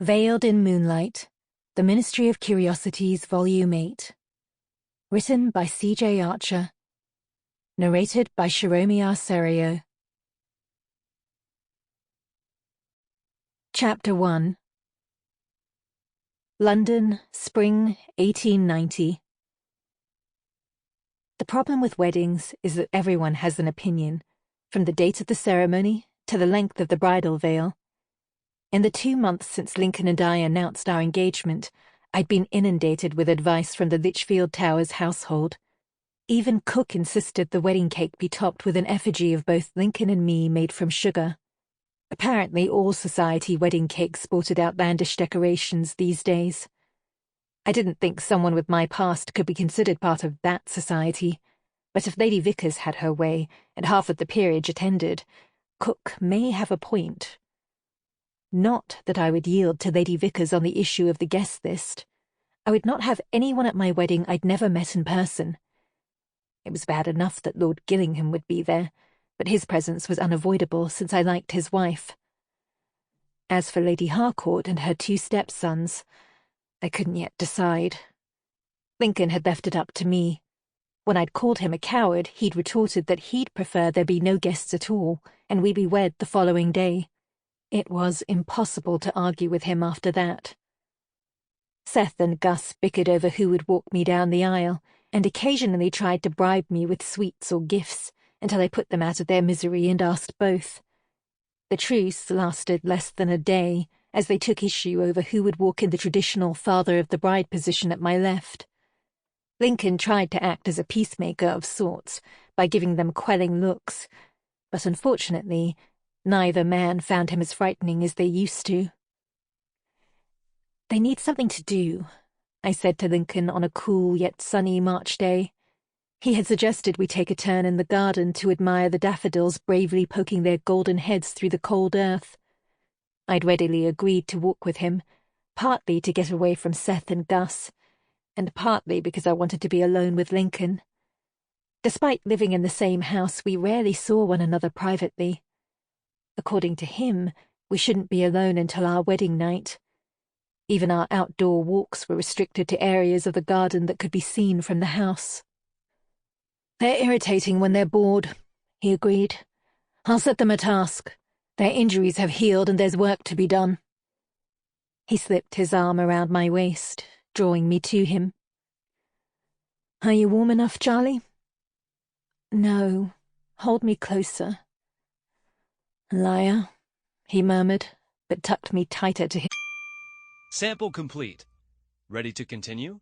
Veiled in Moonlight, The Ministry of Curiosities, Volume 8. Written by C.J. Archer. Narrated by Shiromi Arserio. Chapter 1. London, Spring, 1890. The problem with weddings is that everyone has an opinion, from the date of the ceremony to the length of the bridal veil. In the 2 months since Lincoln and I announced our engagement, I'd been inundated with advice from the Litchfield Towers household. Even Cook insisted the wedding cake be topped with an effigy of both Lincoln and me made from sugar. Apparently all society wedding cakes sported outlandish decorations these days. I didn't think someone with my past could be considered part of that society, but if Lady Vickers had her way, and half of the peerage attended, Cook may have a point. Not that I would yield to Lady Vickers on the issue of the guest list. I would not have anyone at my wedding I'd never met in person. It was bad enough that Lord Gillingham would be there, but his presence was unavoidable since I liked his wife. As for Lady Harcourt and her 2 stepsons, I couldn't yet decide. Lincoln had left it up to me. When I'd called him a coward, he'd retorted that he'd prefer there be no guests at all, and we be wed the following day. It was impossible to argue with him after that. Seth and Gus bickered over who would walk me down the aisle, and occasionally tried to bribe me with sweets or gifts until I put them out of their misery and asked both. The truce lasted less than a day, as they took issue over who would walk in the traditional father of the bride position at my left. Lincoln tried to act as a peacemaker of sorts by giving them quelling looks, but unfortunately, neither man found him as frightening as they used to. "They need something to do," I said to Lincoln on a cool yet sunny March day. He had suggested we take a turn in the garden to admire the daffodils bravely poking their golden heads through the cold earth. I'd readily agreed to walk with him, partly to get away from Seth and Gus, and partly because I wanted to be alone with Lincoln. Despite living in the same house, we rarely saw one another privately. According to him, we shouldn't be alone until our wedding night. Even our outdoor walks were restricted to areas of the garden that could be seen from the house. "They're irritating when they're bored," he agreed. "I'll set them a task. Their injuries have healed and there's work to be done." He slipped his arm around my waist, drawing me to him. "Are you warm enough, Charlie?" "No. Hold me closer." "Liar," he murmured, but tucked me tighter to him. Sample complete. Ready to continue?